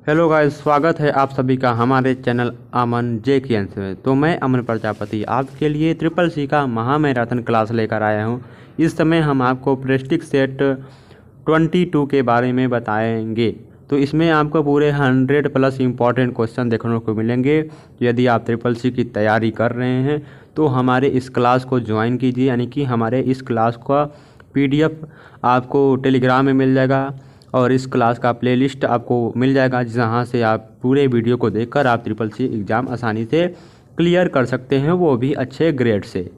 Hello guys, स्वागत है आप सभी का हमारे चैनल अमन जे के अंश में। तो मैं अमन प्रजापति आपके लिए ट्रिपल सी का महामैराथन क्लास लेकर आया हूं। इस समय हम आपको प्रेस्टिक सेट 22 के बारे में बताएंगे। तो इसमें आपको पूरे 100 प्लस इम्पॉर्टेंट क्वेश्चन देखने को मिलेंगे। यदि आप ट्रिपल सी की तैयारी कर रहे हैं तो हमारे इस क्लास को ज्वाइन कीजिए, यानी कि हमारे इस क्लास का PDF आपको टेलीग्राम में मिल जाएगा और इस क्लास का प्लेलिस्ट आपको मिल जाएगा, जहाँ से आप पूरे वीडियो को देखकर आप ट्रिपल सी एग्ज़ाम आसानी से क्लियर कर सकते हैं, वो भी अच्छे ग्रेड से।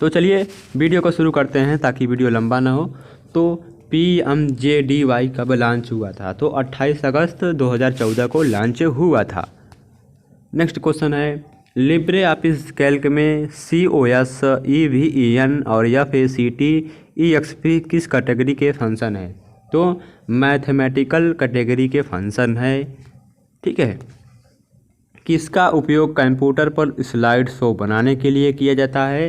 तो चलिए वीडियो को शुरू करते हैं ताकि वीडियो लंबा ना हो। तो PMJDY कब लॉन्च हुआ था? तो 28 अगस्त 2014 को लॉन्च हुआ था। नेक्स्ट क्वेश्चन है, लिब्रे ऑफिस कैल्क में COS, EVEN और FACT EXP किस कैटेगरी के फंक्शन है? तो मैथमेटिकल कैटेगरी के फंक्शन है। ठीक है। किसका उपयोग कंप्यूटर पर स्लाइड शो बनाने के लिए किया जाता है?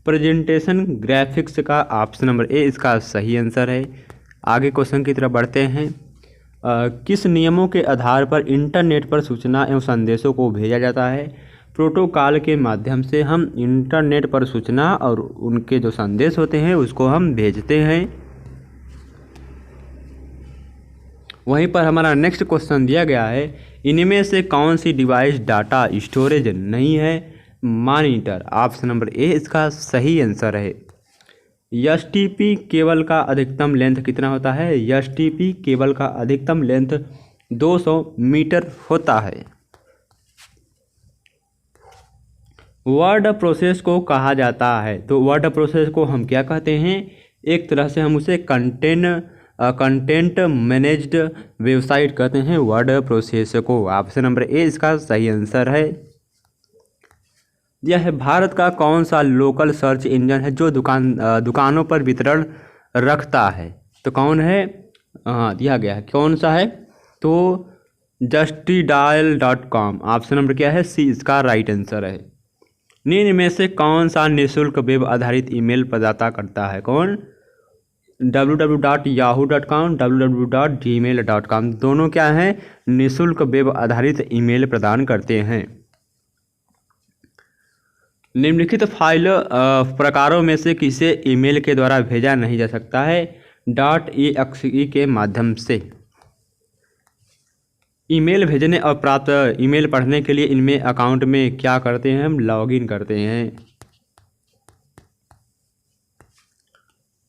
प्रेजेंटेशन ग्राफिक्स का ऑप्शन नंबर ए इसका सही आंसर है। आगे क्वेश्चन की तरफ बढ़ते हैं। किस नियमों के आधार पर इंटरनेट पर सूचना एवं संदेशों को भेजा जाता है? प्रोटोकॉल के माध्यम से हम इंटरनेट पर सूचना और उनके जो संदेश होते हैं उसको हम भेजते हैं। वहीं पर हमारा नेक्स्ट क्वेश्चन दिया गया है, इनमें से कौन सी डिवाइस डाटा स्टोरेज नहीं है? मॉनिटर, ऑप्शन नंबर ए इसका सही आंसर है। STP केबल का अधिकतम लेंथ कितना होता है? STP केबल का अधिकतम लेंथ 200 मीटर होता है। वर्ड प्रोसेस को कहा जाता है? तो वर्ड प्रोसेस को हम क्या कहते हैं? एक तरह से हम उसे कंटेंट मैनेज्ड वेबसाइट कहते हैं वर्ड प्रोसेस को। ऑप्शन नंबर ए इसका सही आंसर है। यह है, भारत का कौन सा लोकल सर्च इंजन है जो दुकानों पर वितरण रखता है? तो कौन है? दिया गया है, कौन सा है? तो justidial.com, ऑप्शन नंबर क्या है? सी इसका राइट आंसर है। निम्न में से कौन सा निःशुल्क वेब आधारित ईमेल प्रदाता करता है? कौन? www.yahoo.com, www.gmail.com दोनों क्या हैं? निःशुल्क वेब आधारित ईमेल प्रदान करते हैं। निम्नलिखित फाइल प्रकारों में से किसे ईमेल के द्वारा भेजा नहीं जा सकता है? .exe के माध्यम से। ईमेल भेजने और प्राप्त ईमेल पढ़ने के लिए इनमें अकाउंट में क्या करते हैं? हम लॉगिन करते हैं।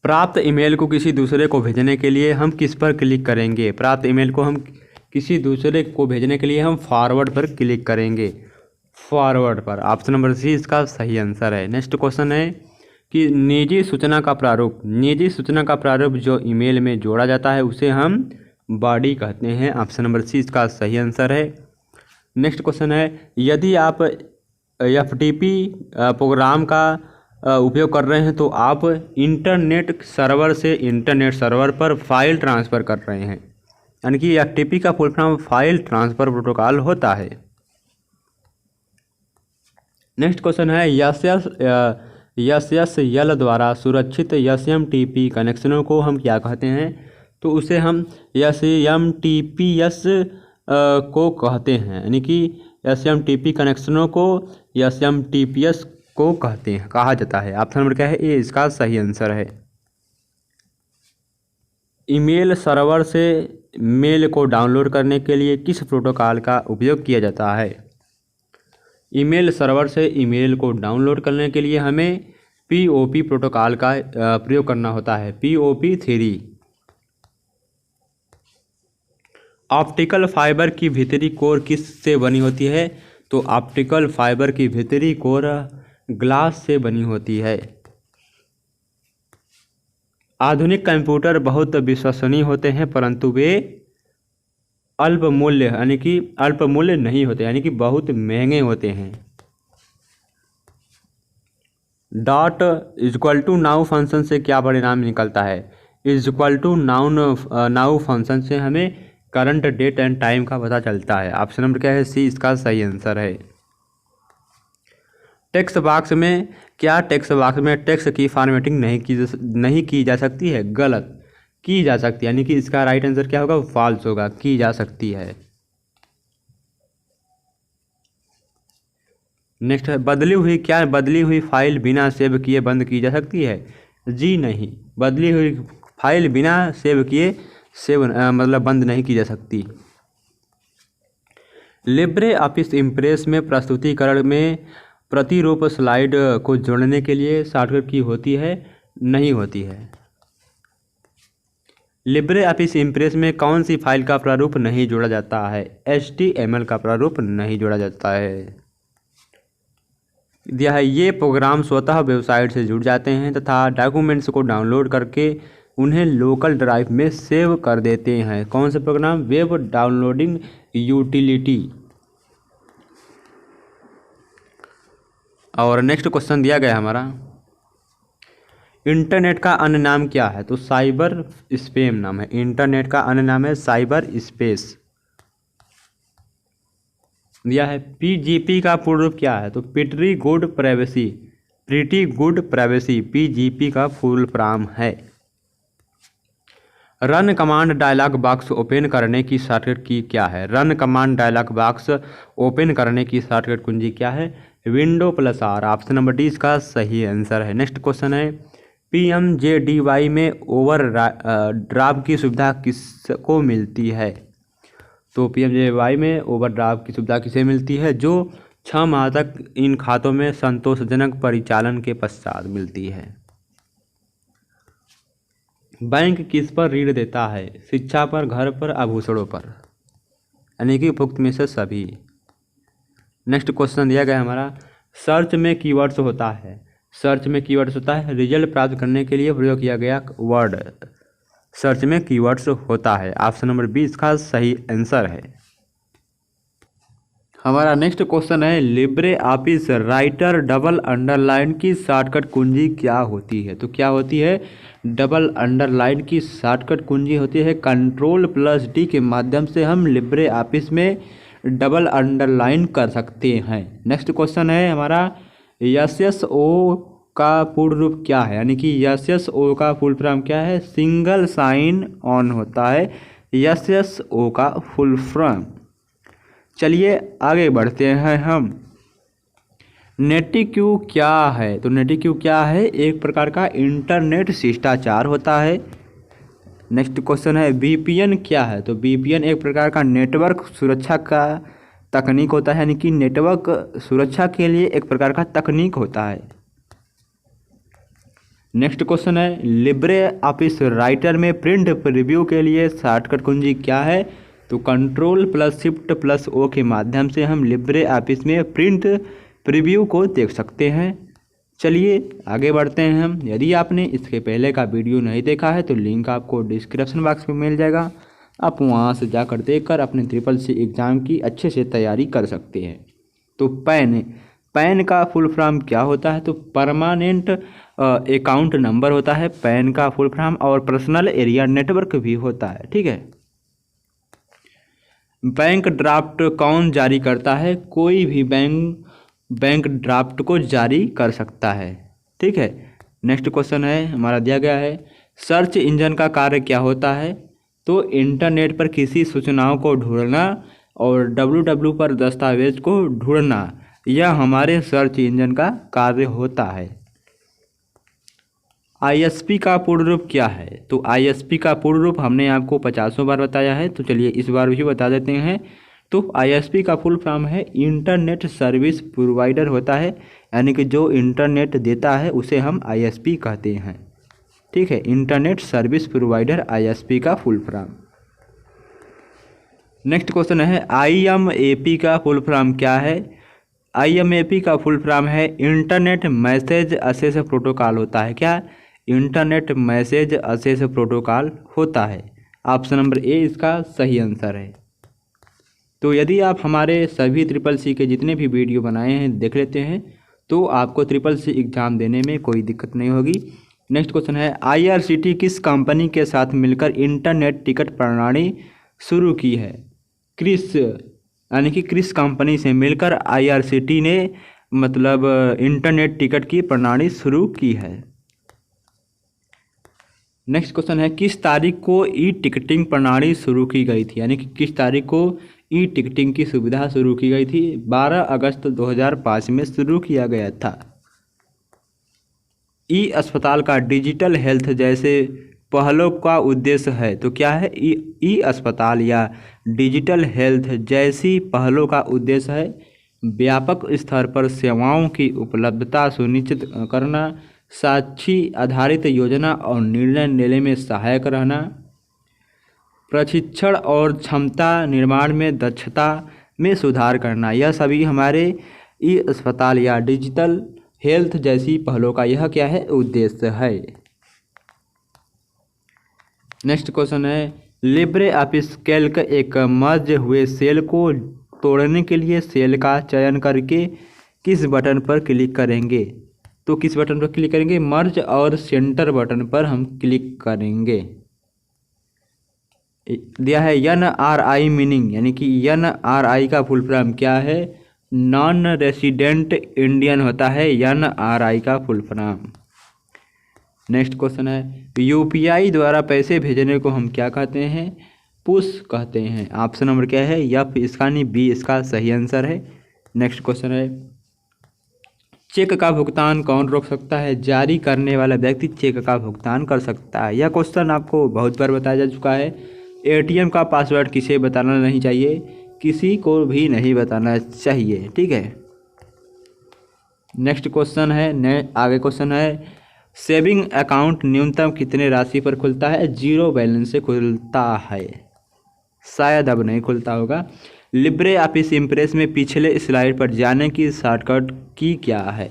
प्राप्त ईमेल को किसी दूसरे को भेजने के लिए हम किस पर क्लिक करेंगे? प्राप्त ईमेल को हम किसी दूसरे को भेजने के लिए हम फॉरवर्ड पर क्लिक करेंगे। फॉरवर्ड पर, ऑप्शन नंबर सी इसका सही आंसर है। नेक्स्ट क्वेश्चन है कि निजी सूचना का प्रारूप, निजी सूचना का प्रारूप जो ईमेल में जोड़ा जाता है उसे हम बॉडी कहते हैं। ऑप्शन नंबर सी इसका सही आंसर है। नेक्स्ट क्वेश्चन है, यदि आप FTP प्रोग्राम का उपयोग कर रहे हैं तो आप इंटरनेट सर्वर से इंटरनेट सर्वर पर फाइल ट्रांसफ़र कर रहे हैं, यानी कि FTP का full form file transfer protocol होता है। नेक्स्ट क्वेश्चन है, SSL द्वारा सुरक्षित SMTP कनेक्शनों को हम क्या कहते हैं? तो उसे हम SMTPS को कहते हैं, यानी कि SMTP कनेक्शनों को SMTPS को कहा जाता है। ऑप्शन नंबर क्या है? ए इसका सही आंसर है। ईमेल सर्वर से मेल को डाउनलोड करने के लिए किस प्रोटोकॉल का उपयोग किया जाता है? ईमेल सर्वर से ईमेल को डाउनलोड करने के लिए हमें POP प्रोटोकॉल का प्रयोग करना होता है, POP3। ऑप्टिकल फाइबर की भीतरी कोर किस से बनी होती है? तो ऑप्टिकल फाइबर की भीतरी कोर ग्लास से बनी होती है। आधुनिक कंप्यूटर बहुत विश्वसनीय होते हैं परंतु वे अल्प मूल्य नहीं होते, यानी कि बहुत महंगे होते हैं। .नाउ फंक्शन से क्या परिणाम निकलता है? नाउ फंक्शन से हमें करंट डेट एंड टाइम का पता चलता है। ऑप्शन नंबर क्या है? सी इसका सही आंसर है। टेक्स्ट बॉक्स में टेक्स्ट की फॉर्मेटिंग नहीं की जा सकती है? गलत। की जा सकती है, यानी कि इसका राइट आंसर क्या होगा, फॉल्स होगा, की जा सकती है। नेक्स्ट है बदली हुई फाइल बिना सेव किए बंद की जा सकती है? जी नहीं, बदली हुई फाइल बिना सेव किए मतलब बंद नहीं की जा सकती। लिब्रे ऑफिस इम्प्रेस में प्रस्तुतिकरण में प्रतिरूप स्लाइड को जोड़ने के लिए शॉर्टकट की होती है? नहीं होती है। लिब्रे ऑफिस इम्प्रेस में कौन सी फाइल का प्रारूप नहीं जोड़ा जाता है? HTML का प्रारूप नहीं जोड़ा जाता है। दिया है ये प्रोग्राम स्वतः वेबसाइट से जुड़ जाते हैं तथा डॉक्यूमेंट्स को डाउनलोड करके उन्हें लोकल ड्राइव में सेव कर देते हैं। कौन से प्रोग्राम? Web downloading utility. और नेक्स्ट क्वेश्चन दिया गया हमारा, इंटरनेट का अन्य नाम क्या है? तो साइबर स्पेम नाम है। इंटरनेट का अन्य नाम है साइबर स्पेस। दिया है PGP का पूर्ण रूप क्या है? तो प्रिटी गुड प्राइवेसी PGP का फुल फॉर्म है। Run command dialog box open करने की शॉर्टकट की क्या है? Run command dialog box open करने की शॉर्टकट कुंजी क्या है? Window+R। ऑप्शन नंबर डी इसका सही आंसर है। नेक्स्ट क्वेश्चन है PMJDY में ओवर ड्राफ्ट की सुविधा किसको मिलती है? तो PMJDY में ओवरड्राफ्ट की सुविधा किसे मिलती है? जो 6 माह तक इन खातों में संतोषजनक परिचालन के पश्चात मिलती है। बैंक किस पर ऋण देता है? शिक्षा पर, घर पर, आभूषणों पर, यानी कि उपयुक्त में से सभी। नेक्स्ट क्वेश्चन दिया गया हमारा, सर्च में कीवर्ड्स होता है। सर्च में कीवर्ड्स होता है रिजल्ट प्राप्त करने के लिए प्रयोग किया गया वर्ड। सर्च में कीवर्ड्स होता है। ऑप्शन नंबर 20 का सही आंसर है। हमारा नेक्स्ट क्वेश्चन है Libre office writer double underline की शॉर्टकट कुंजी क्या होती है? तो क्या होती है? डबल अंडरलाइन की शॉर्टकट कुंजी होती है Ctrl+D के माध्यम से हम लिब्रे ऑफिस में डबल अंडरलाइन कर सकते हैं। नेक्स्ट क्वेश्चन है हमारा SSO का पूर्ण रूप क्या है? यानी कि SSO का फुल फॉर्म क्या है? सिंगल साइन ऑन होता है SSO का फुल फॉर्म। चलिए आगे बढ़ते हैं हम। नेटिक्यू क्या है? तो नेटिक्यू क्या है? एक प्रकार का इंटरनेट शिष्टाचार होता है। नेक्स्ट क्वेश्चन है VPN क्या है? तो VPN एक प्रकार का नेटवर्क सुरक्षा का तकनीक होता है, यानी कि नेटवर्क सुरक्षा के लिए एक प्रकार का तकनीक होता है। नेक्स्ट क्वेश्चन है लिब्रे ऑफिस राइटर में प्रिंट प्रीव्यू के लिए शॉर्टकट कुंजी क्या है? तो Ctrl+Shift+O के माध्यम से हम लिब्रे ऑफिस में प्रिंट प्रीव्यू को देख सकते हैं। चलिए आगे बढ़ते हैं हम। यदि आपने इसके पहले का वीडियो नहीं देखा है तो लिंक आपको डिस्क्रिप्शन बॉक्स में मिल जाएगा, आप वहां से जाकर देखकर अपने CCC एग्ज़ाम की अच्छे से तैयारी कर सकते हैं। तो पैन का फुल फॉर्म क्या होता है? तो परमानेंट अकाउंट नंबर होता है पैन का फुल फॉर्म, और पर्सनल एरिया नेटवर्क भी होता है। ठीक है। बैंक ड्राफ्ट कौन जारी करता है? कोई भी बैंक ड्राफ्ट को जारी कर सकता है। ठीक है। नेक्स्ट क्वेश्चन है हमारा दिया गया है सर्च इंजन का कार्य क्या होता है? तो इंटरनेट पर किसी सूचनाओं को ढूंढना और www पर दस्तावेज को ढूंढना, यह हमारे सर्च इंजन का कार्य होता है। ISP का पूर्ण रूप क्या है? तो ISP का पूर्ण रूप हमने आपको 50 बार बताया है, तो चलिए इस बार भी बता देते हैं। तो ISP का फुल फॉर्म है इंटरनेट सर्विस प्रोवाइडर होता है, यानी कि जो इंटरनेट देता है उसे हम ISP कहते हैं। ठीक है, इंटरनेट सर्विस प्रोवाइडर ISP का फुल फॉर्म। नेक्स्ट क्वेश्चन है IMAP का फुल फॉर्म क्या है? IMAP का फुल फॉर्म है इंटरनेट मैसेज एक्सेस प्रोटोकॉल होता है। क्या? इंटरनेट मैसेज एक्सेस प्रोटोकॉल होता है। ऑप्शन नंबर ए इसका सही आंसर है। तो यदि आप हमारे सभी CCC के जितने भी वीडियो बनाए हैं देख लेते हैं तो आपको CCC एग्ज़ाम देने में कोई दिक्कत नहीं होगी। नेक्स्ट क्वेश्चन है IRCT किस कंपनी के साथ मिलकर इंटरनेट टिकट प्रणाली शुरू की है? क्रिस, यानी कि क्रिस कंपनी से मिलकर IRCT ने इंटरनेट टिकट की प्रणाली शुरू की है। नेक्स्ट क्वेश्चन है किस तारीख को ई टिकटिंग प्रणाली शुरू की गई थी, यानी कि किस तारीख को ई टिकटिंग की सुविधा शुरू की गई थी। 12 अगस्त 2005 में शुरू किया गया था। ई अस्पताल का डिजिटल हेल्थ जैसे पहलों का उद्देश्य है, तो क्या है ई अस्पताल या डिजिटल हेल्थ जैसी पहलों का उद्देश्य है व्यापक स्तर पर सेवाओं की उपलब्धता सुनिश्चित करना, साक्षी आधारित योजना और निर्णय लेने में सहायक रहना, प्रशिक्षण और क्षमता निर्माण में दक्षता में सुधार करना। यह सभी हमारे ई अस्पताल या डिजिटल हेल्थ जैसी पहलों का यह क्या है उद्देश्य है। नेक्स्ट क्वेश्चन है लिब्रे ऑफिस कैल्क एक मर्ज हुए सेल को तोड़ने के लिए सेल का चयन करके किस बटन पर क्लिक करेंगे, तो किस बटन पर क्लिक करेंगे, मर्ज और सेंटर बटन पर हम क्लिक करेंगे। दिया है NRI मीनिंग, यानी कि NRI का फुल फॉर्म क्या है, नॉन रेसिडेंट इंडियन होता है NRI का फुल फॉर्म। नेक्स्ट क्वेश्चन है UPI द्वारा पैसे भेजने को हम क्या कहते हैं, पुश कहते हैं। ऑप्शन नंबर क्या है, F इसका नहीं, B इसका सही आंसर है। नेक्स्ट क्वेश्चन है चेक का भुगतान कौन रोक सकता है, जारी करने वाला व्यक्ति चेक का भुगतान कर सकता है। यह क्वेश्चन आपको बहुत बार बताया जा चुका है। ATM का पासवर्ड किसे बताना नहीं चाहिए, किसी को भी नहीं बताना चाहिए, ठीक है। नेक्स्ट क्वेश्चन है आगे क्वेश्चन है सेविंग अकाउंट न्यूनतम कितने राशि पर खुलता है, 0 बैलेंस से खुलता है, शायद अब नहीं खुलता होगा। लिब्रे ऑफिस इम्प्रेस में पिछले स्लाइड पर जाने की शॉर्टकट की क्या है,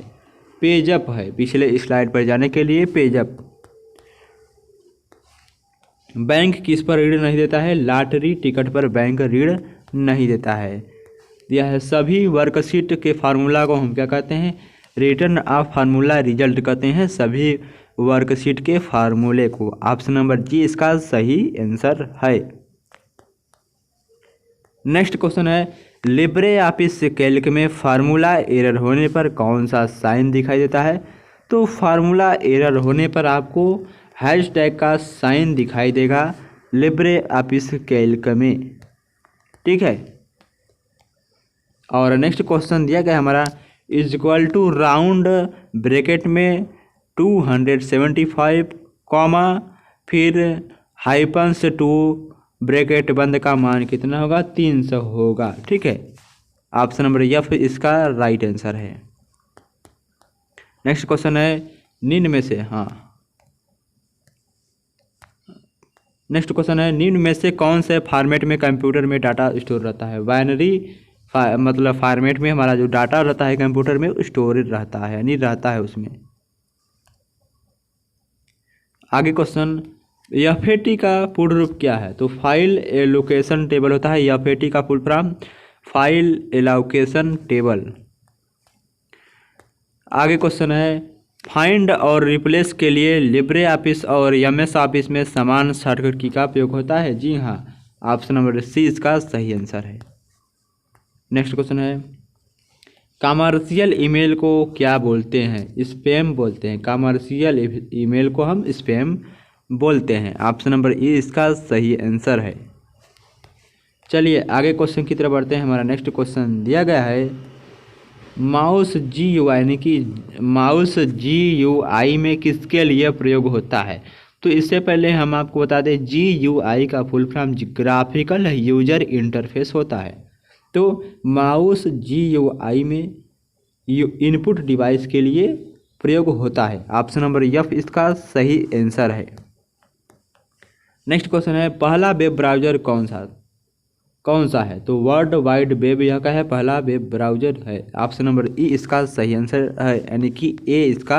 पेजअप है, पिछले स्लाइड पर जाने के लिए पेजअप। बैंक किस पर ऋण नहीं देता है, लॉटरी टिकट पर बैंक ऋण नहीं देता है। यह है सभी वर्कशीट के फार्मूला को हम क्या कहते हैं, रिटर्न ऑफ फार्मूला रिजल्ट कहते हैं सभी वर्कशीट के फार्मूले को। ऑप्शन नंबर जी इसका सही आंसर है। नेक्स्ट क्वेश्चन है लिब्रे ऑफिस कैल्क में फार्मूला एरर होने पर कौन सा साइन दिखाई देता है, तो फार्मूला एरर होने पर आपको हैशटैग का साइन दिखाई देगा लिब्रे ऑफिस कैल्क में, ठीक है। और नेक्स्ट क्वेश्चन दिया गया हमारा is equal to round bracket में 275 कॉमा फिर हाइपन से 2 ब्रैकेट बंद का मान कितना होगा, 300 होगा, ठीक है। ऑप्शन नंबर F इसका राइट आंसर है। नेक्स्ट क्वेश्चन है निम्न में से नेक्स्ट क्वेश्चन है निम्न में से कौन से फॉर्मेट में कंप्यूटर में डाटा स्टोर रहता है, बाइनरी मतलब फॉर्मेट में हमारा जो डाटा रहता है कंप्यूटर में स्टोरेज रहता है, यानी रहता है उसमें। आगे क्वेश्चन FAT का पूर्ण रूप क्या है, तो फाइल एलोकेशन टेबल होता है FAT का full form, file allocation table. आगे क्वेश्चन है फाइंड और रिप्लेस के लिए लिब्रे ऑफिस और MS ऑफिस में समान शॉर्टकट की का उपयोग होता है, जी हाँ, ऑप्शन नंबर C इसका सही आंसर है। नेक्स्ट क्वेश्चन है कमर्शियल ईमेल को क्या बोलते हैं, स्पैम बोलते हैं, कमर्शियल ईमेल को हम स्पैम बोलते हैं। ऑप्शन नंबर E इसका सही आंसर है। चलिए आगे क्वेश्चन की तरफ बढ़ते हैं। हमारा नेक्स्ट क्वेश्चन दिया गया है माउस GUI यानी कि माउस GUI में किसके लिए प्रयोग होता है, तो इससे पहले हम आपको बता दें GUI का full form graphical user interface होता है। तो माउस GUI में इनपुट डिवाइस के लिए प्रयोग होता है। ऑप्शन नंबर F इसका सही आंसर है। नेक्स्ट क्वेश्चन है पहला वेब ब्राउज़र कौन सा है, तो वर्ल्ड वाइड वेब यह का है पहला वेब ब्राउज़र है। ऑप्शन नंबर E इसका सही आंसर है, यानी कि A इसका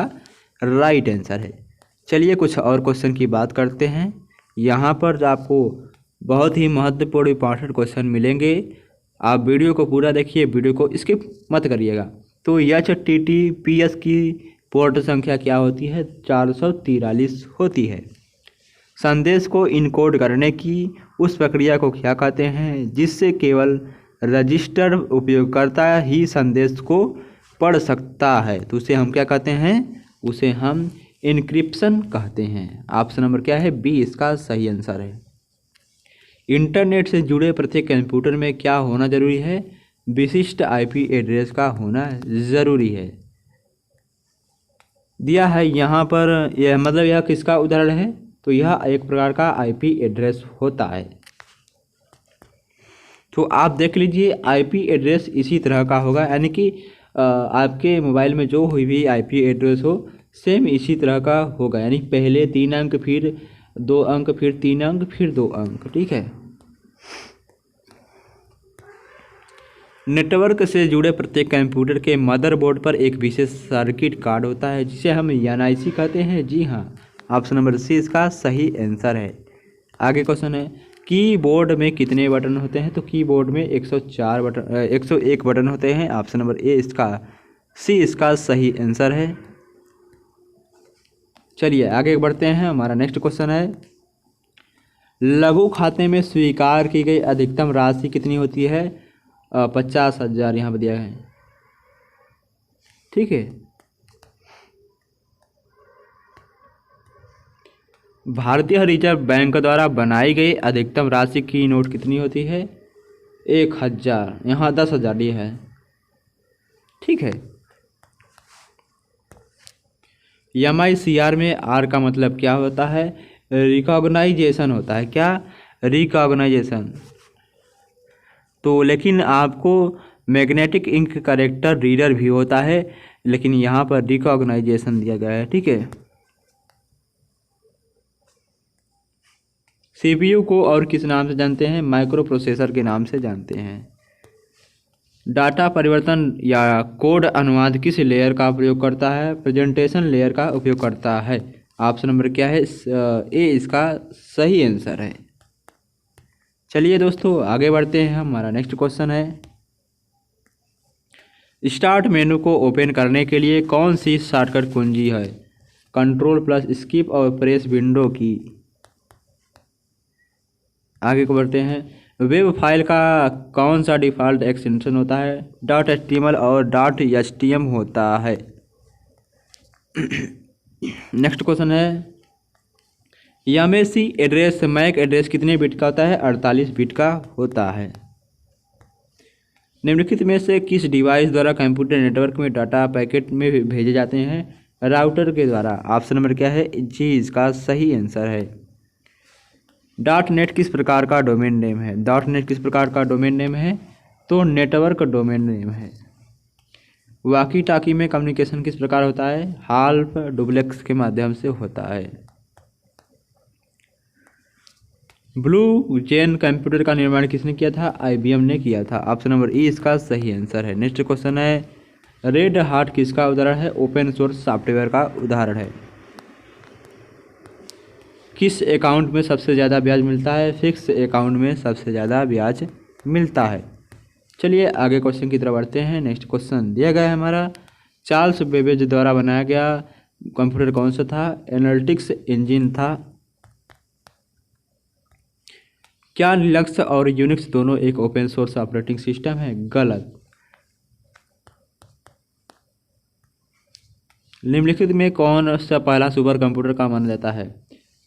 राइट आंसर है। चलिए कुछ और क्वेश्चन की बात करते हैं। यहाँ पर आपको बहुत ही महत्वपूर्ण इंपॉर्टेंट क्वेश्चन मिलेंगे, आप वीडियो को पूरा देखिए, वीडियो को स्किप मत करिएगा। तो HTTPS की पोर्ट संख्या क्या होती है, 443 होती है। संदेश को इनकोड करने की उस प्रक्रिया को क्या कहते हैं जिससे केवल रजिस्टर्ड उपयोगकर्ता ही संदेश को पढ़ सकता है, तो उसे हम क्या कहते हैं, उसे हम इनक्रिप्शन कहते हैं। ऑप्शन नंबर क्या है, बी इसका सही आंसर है। इंटरनेट से जुड़े प्रत्येक कंप्यूटर में क्या होना जरूरी है, विशिष्ट आईपी एड्रेस का होना ज़रूरी है। दिया है यहाँ पर, यह मतलब यह किसका उदाहरण है, तो यह एक प्रकार का आईपी एड्रेस होता है। तो आप देख लीजिए आईपी एड्रेस इसी तरह का होगा, यानी कि आपके मोबाइल में जो हुई भी आईपी एड्रेस हो सेम इसी तरह का होगा, यानी पहले 3 अंक, फिर 2 अंक, फिर 3 अंक, फिर 2 अंक, ठीक है। नेटवर्क से जुड़े प्रत्येक कंप्यूटर के मदरबोर्ड पर एक विशेष सर्किट कार्ड होता है जिसे हम एनआईसी कहते हैं। जी हाँ, ऑप्शन नंबर सी इसका सही आंसर है। आगे क्वेश्चन है, कीबोर्ड में कितने बटन होते हैं, तो कीबोर्ड में 101 बटन होते हैं। ऑप्शन नंबर ए इसका सी इसका सही आंसर है। चलिए आगे बढ़ते हैं। हमारा नेक्स्ट क्वेश्चन है, लघु खाते में स्वीकार की गई अधिकतम राशि कितनी होती है, 50,000 यहाँ पर दिया है, ठीक है। भारतीय रिजर्व बैंक द्वारा बनाई गई अधिकतम राशि की नोट कितनी होती है, 1,000, यहाँ 10,000 ये है, ठीक है। MICR में आर का मतलब क्या होता है, रिकॉग्नाइजेशन होता है। क्या, रिकॉग्नाइजेशन। तो लेकिन आपको मैग्नेटिक इंक करेक्टर रीडर भी होता है, लेकिन यहाँ पर रिकॉग्नाइजेशन दिया गया है, ठीक है। CPU को और किस नाम से जानते हैं, माइक्रो प्रोसेसर के नाम से जानते हैं। डाटा परिवर्तन या कोड अनुवाद किस लेयर का प्रयोग करता है, प्रेजेंटेशन लेयर का उपयोग करता है। ऑप्शन नंबर क्या है, ए इसका सही आंसर है। चलिए दोस्तों आगे बढ़ते हैं। हमारा नेक्स्ट क्वेश्चन है, स्टार्ट मेनू को ओपन करने के लिए कौन सी शॉर्टकट कुंजी है, कंट्रोल प्लस स्किप और प्रेस विंडो की। आगे को बढ़ते हैं, वेब फाइल का कौन सा डिफ़ॉल्ट एक्सटेंशन होता है, .html और .htm होता है। नेक्स्ट क्वेश्चन है, MAC एड्रेस मैक एड्रेस कितने बिट का होता है, 48 बिट का होता है। निम्नलिखित में से किस डिवाइस द्वारा कंप्यूटर नेटवर्क में डाटा पैकेट में भेजे जाते हैं, राउटर के द्वारा। ऑप्शन नंबर क्या है, जी इसका सही आंसर है। .NET किस प्रकार का डोमेन नेम है, .NET किस प्रकार का डोमेन नेम है, तो नेटवर्क डोमेन नेम है। वाकी टाकी में कम्युनिकेशन किस प्रकार होता है, हाल्फ डुप्लेक्स के माध्यम से होता है। ब्लू जेन कंप्यूटर का निर्माण किसने किया था, IBM ने किया था। ऑप्शन नंबर ई इसका सही आंसर है। नेक्स्ट क्वेश्चन है, रेड हार्ट किसका उदाहरण है, ओपन सोर्स सॉफ्टवेयर का उदाहरण है। किस अकाउंट में सबसे ज़्यादा ब्याज मिलता है, फिक्स अकाउंट में सबसे ज़्यादा ब्याज मिलता है। चलिए आगे क्वेश्चन की तरफ बढ़ते हैं। नेक्स्ट क्वेश्चन दिया गया है हमारा, चार्ल्स बेबेज द्वारा बनाया गया कंप्यूटर कौन सा था, एनालिटिक्स इंजन था। क्या लिनक्स और यूनिक्स दोनों एक ओपन सोर्स ऑपरेटिंग सिस्टम है, गलत। निम्नलिखित में कौन सा पहला सुपर कंप्यूटर का माना जाता है,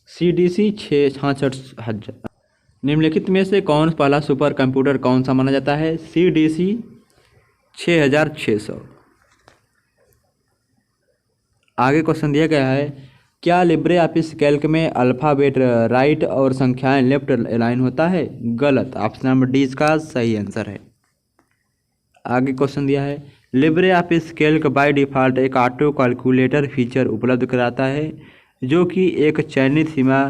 CDC 66,000। निम्नलिखित में से कौन पहला सुपर कंप्यूटर कौन सा माना जाता है, CDC 6600। आगे क्वेश्चन दिया गया है, क्या लिब्रे ऑफिस कैल्क में अल्फ़ाबेट राइट और संख्याएं लेफ्ट अलाइन होता है, गलत। ऑप्शन नंबर डी इसका सही आंसर है। आगे क्वेश्चन दिया है, Libre office Calc by default एक ऑटो कैलकुलेटर फीचर उपलब्ध कराता है जो कि एक चयनित सीमा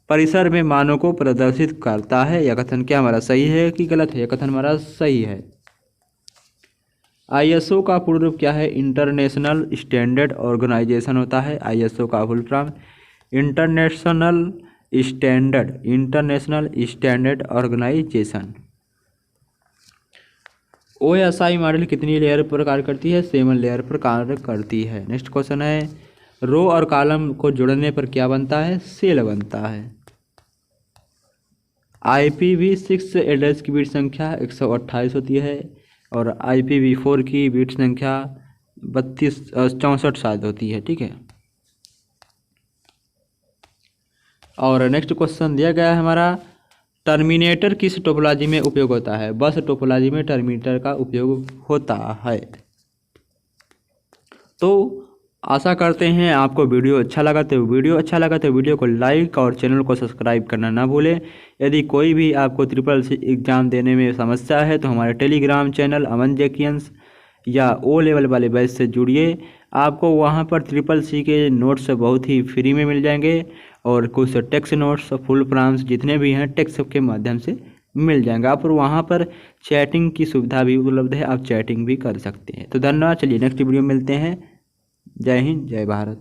परिसर में मानों को प्रदर्शित करता है। यह कथन क्या हमारा सही है कि गलत है, यह कथन हमारा सही है। ISO का पूर्ण रूप क्या है, इंटरनेशनल स्टैंडर्ड ऑर्गेनाइजेशन होता है। ISO का full form international standard organisation. OSI model कितनी लेयर पर कार्य करती है, 7 लेयर पर कार्य करती है। नेक्स्ट क्वेश्चन है, रो और कॉलम को जोड़ने पर क्या बनता है, सेल बनता है। IPv6 एड्रेस की बिट संख्या 128 होती है और IPv4 की बिट संख्या 64 शायद होती है, ठीक है। और नेक्स्ट क्वेश्चन दिया गया है हमारा, टर्मिनेटर किस टोपोलॉजी में उपयोग होता है? बस टोपोलॉजी में टर्मिनेटर का उपयोग होता है। तो आशा करते हैं आपको वीडियो अच्छा लगा तो वीडियो को लाइक और चैनल को सब्सक्राइब करना ना भूलें। यदि कोई भी आपको ट्रिपल सी एग्ज़ाम देने में समस्या है तो हमारे टेलीग्राम चैनल अमन जेकियंस या ओ लेवल वाले बैच से जुड़िए। आपको वहां पर ट्रिपल सी के नोट्स बहुत ही फ्री में मिल जाएंगे और कुछ टेक्स्ट नोट्स फुल फॉर्म्स जितने भी हैं टेक्स्ट के माध्यम से मिल जाएंगे। आप वहाँ पर चैटिंग की सुविधा भी उपलब्ध है, आप चैटिंग भी कर सकते हैं। तो धन्यवाद, चलिए नेक्स्ट वीडियो में मिलते हैं। जय हिंद, जय भारत।